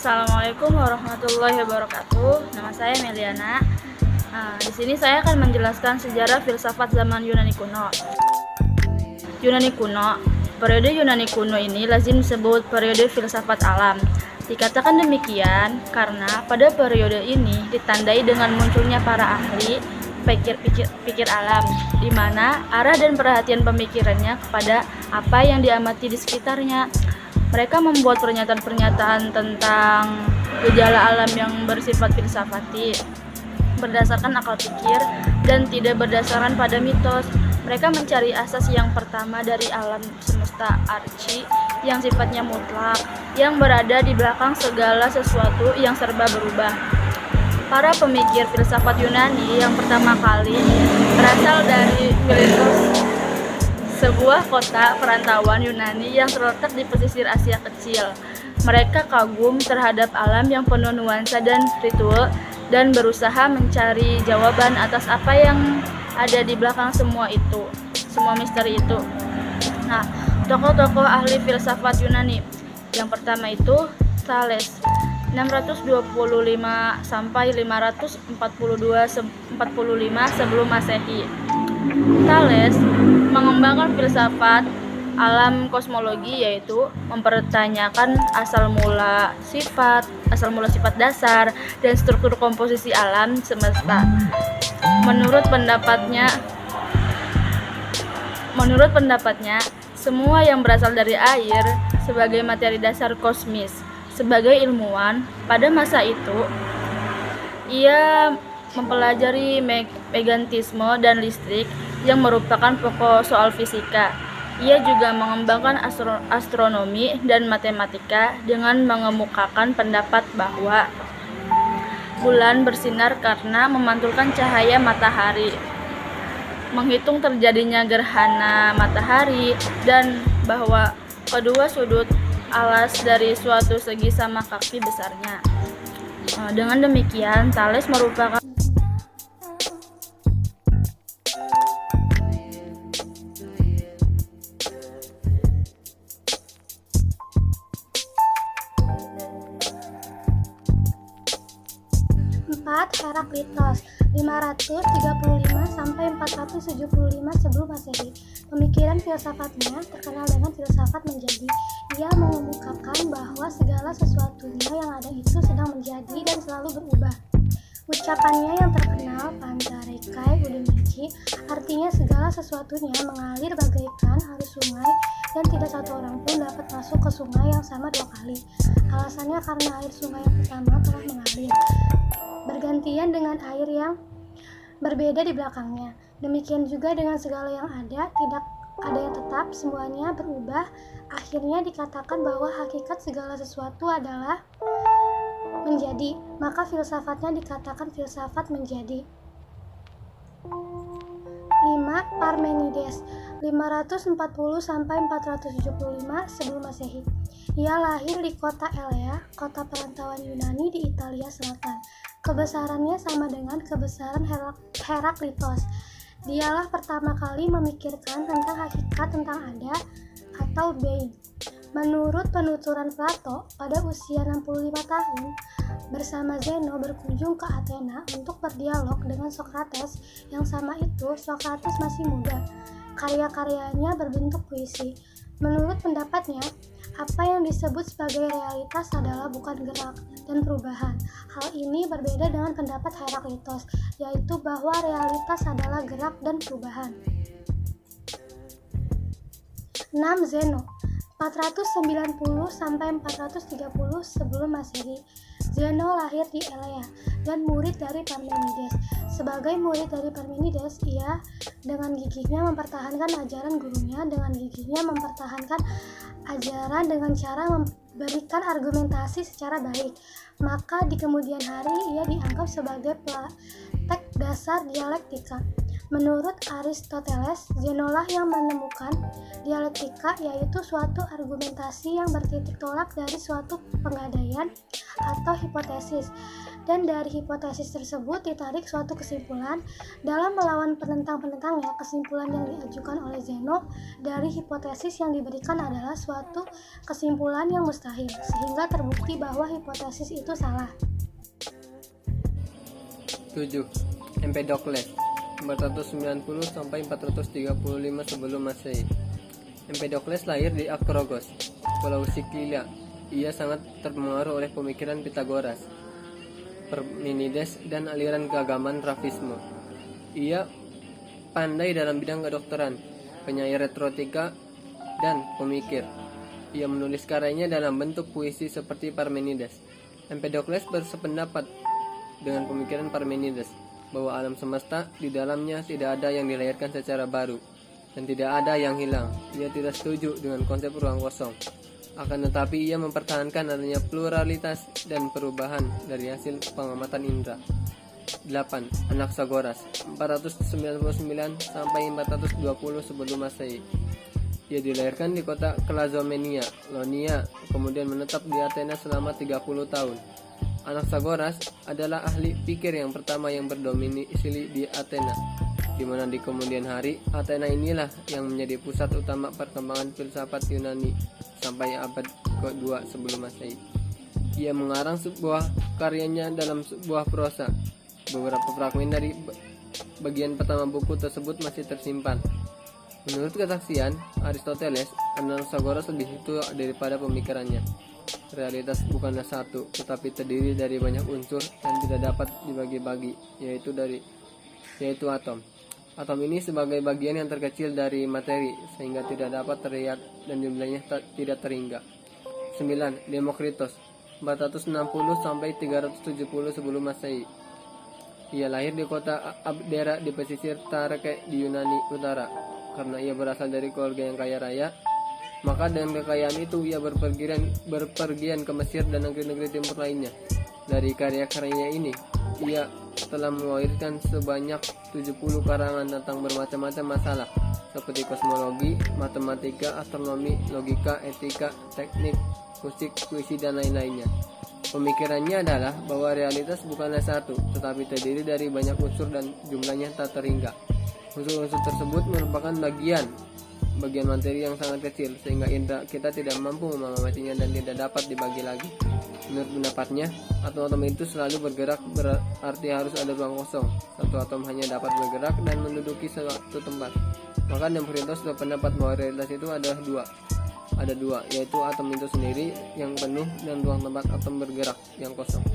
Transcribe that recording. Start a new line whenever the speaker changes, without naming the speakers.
Assalamualaikum warahmatullahi wabarakatuh. Nama saya Meliana. Di sini saya akan menjelaskan sejarah filsafat zaman Yunani kuno. Yunani kuno, periode Yunani kuno ini lazim disebut periode filsafat alam. Dikatakan demikian karena pada periode ini ditandai dengan munculnya para ahli pikir alam, di mana arah dan perhatian pemikirannya kepada apa yang diamati di sekitarnya. Mereka membuat pernyataan-pernyataan tentang gejala alam yang bersifat filsafati, berdasarkan akal pikir dan tidak berdasarkan pada mitos. Mereka mencari asas yang pertama dari alam semesta archi yang sifatnya mutlak, yang berada di belakang segala sesuatu yang serba berubah. Para pemikir filsafat Yunani yang pertama kali berasal dari Miletos, sebuah kota perantauan Yunani yang terletak di pesisir Asia Kecil. Mereka kagum terhadap alam yang penuh nuansa dan ritual dan berusaha mencari jawaban atas apa yang ada di belakang semua misteri itu. Nah, tokoh-tokoh ahli filsafat Yunani. Yang pertama itu Thales, 625 sampai 545 sebelum Masehi. Thales mengembangkan filsafat alam kosmologi, yaitu mempertanyakan asal mula sifat dasar dan struktur komposisi alam semesta. Menurut pendapatnya, semua yang berasal dari air sebagai materi dasar kosmis. Sebagai ilmuwan pada masa itu, ia mempelajari magnetisme dan listrik yang merupakan pokok soal fisika. Ia juga mengembangkan astronomi dan matematika dengan mengemukakan pendapat bahwa bulan bersinar karena memantulkan cahaya matahari, menghitung terjadinya gerhana matahari, dan bahwa kedua sudut alas dari suatu segi sama kaki besarnya. Dengan demikian, Thales merupakan
Heraklitos, 535 sampai 475 sebelum Masehi. Pemikiran filsafatnya terkenal dengan filsafat menjadi. Ia mengemukakan bahwa segala sesuatunya yang ada itu sedang menjadi dan selalu berubah. Ucapannya yang terkenal, Pantarekai Udemici, artinya segala sesuatunya mengalir bagaikan arus sungai dan tidak satu orang pun dapat masuk ke sungai yang sama dua kali. Alasannya karena air sungai yang pertama telah mengalir bergantian dengan air yang berbeda di belakangnya. Demikian juga dengan segala yang ada, tidak ada yang tetap, semuanya berubah. Akhirnya dikatakan bahwa hakikat segala sesuatu adalah menjadi, maka filsafatnya dikatakan filsafat menjadi. 5. Parmenides, 540 sampai 475 sebelum Masehi. Ia lahir di kota Elea, kota perantauan Yunani di Italia Selatan. Kebesarannya sama dengan kebesaran Heraklitos. Dialah pertama kali memikirkan tentang hakikat tentang ada atau being. Menurut penuturan Plato, pada usia 65 tahun, bersama Zeno berkunjung ke Athena untuk berdialog dengan Socrates. Yang sama itu, Socrates masih muda. Karya-karyanya berbentuk puisi. Menurut pendapatnya, apa yang disebut sebagai realitas adalah bukan gerak dan perubahan. Hal ini berbeda dengan pendapat Heraklitos, yaitu bahwa realitas adalah gerak dan perubahan. 6. Zeno, 490 sampai 430 sebelum Masehi. Zeno lahir di Elea dan murid dari Parmenides. Sebagai murid dari Parmenides, ia dengan gigihnya mempertahankan ajaran gurunya, dengan gigihnya mempertahankan ajaran dengan cara memberikan argumentasi secara baik. Maka di kemudian hari ia dianggap sebagai praktek dasar dialektika. Menurut Aristoteles, Zenolah yang menemukan dialektika, yaitu suatu argumentasi yang bertitik tolak dari suatu penggadaian atau hipotesis. dan dari hipotesis tersebut ditarik suatu kesimpulan. Dalam melawan penentang-penentangnya, kesimpulan yang diajukan oleh Zeno dari hipotesis yang diberikan adalah suatu kesimpulan yang mustahil, sehingga terbukti bahwa hipotesis itu salah.
7. Empedokles 490 sampai 435 sebelum Masehi. Empedokles lahir di Akrogos, Pulau Siklia. Ia sangat terpengaruh oleh pemikiran Pitagoras, Parmenides, dan aliran keagamaan Rafisme. Ia pandai dalam bidang kedokteran, penyair retorika, dan pemikir. Ia menulis karyanya dalam bentuk puisi seperti Parmenides. Empedokles bersependapat dengan pemikiran Parmenides bahwa alam semesta di dalamnya tidak ada yang dilahirkan secara baru dan tidak ada yang hilang. Ia tidak setuju dengan konsep ruang kosong. Akan tetapi ia mempertahankan adanya pluralitas dan perubahan dari hasil pengamatan indera. 8. Anaxagoras 499 sampai 420 sebelum Masehi. Ia dilahirkan di kota Klazomenia, Ionia, kemudian menetap di Athena selama 30 tahun. Anaxagoras adalah ahli pikir yang pertama yang berdomisili di Athena, di mana di kemudian hari Athena inilah yang menjadi pusat utama perkembangan filsafat Yunani sampai abad ke-2 sebelum Masehi. Ia mengarang sebuah karyanya dalam sebuah prosa. Beberapa fragmen dari bagian pertama buku tersebut masih tersimpan. Menurut kesaksian Aristoteles, Anaxagoras lebih tua daripada pemikirannya. Realitas bukanlah satu, tetapi terdiri dari banyak unsur yang tidak dapat dibagi-bagi, yaitu atom. Atom ini sebagai bagian yang terkecil dari materi, sehingga tidak dapat terlihat dan jumlahnya tidak terhingga. 9. Demokritos 460 sampai 370 sebelum Masehi. Ia lahir di kota Abdera di pesisir Tarke di Yunani Utara. Karena ia berasal dari keluarga yang kaya raya, maka dengan kekayaan itu ia berpergian ke Mesir dan negeri-negeri timur lainnya. Dari karya-karyanya ini, ia telah melahirkan sebanyak 70 karangan tentang bermacam-macam masalah seperti kosmologi, matematika, astronomi, logika, etika, teknik, musik, puisi, dan lain-lainnya. Pemikirannya adalah bahwa realitas bukanlah satu, tetapi terdiri dari banyak unsur dan jumlahnya tak terhingga. Unsur-unsur tersebut merupakan bagian materi yang sangat kecil, sehingga indera kita tidak mampu mengamatinya dan tidak dapat dibagi lagi. Menurut pendapatnya, atom-atom itu selalu bergerak, berarti harus ada ruang kosong. Satu atom hanya dapat bergerak dan menduduki suatu tempat. Maka Demokritos berpendapat bahwa realitas itu adalah dua, yaitu atom itu sendiri yang penuh dan ruang tempat atom bergerak yang kosong.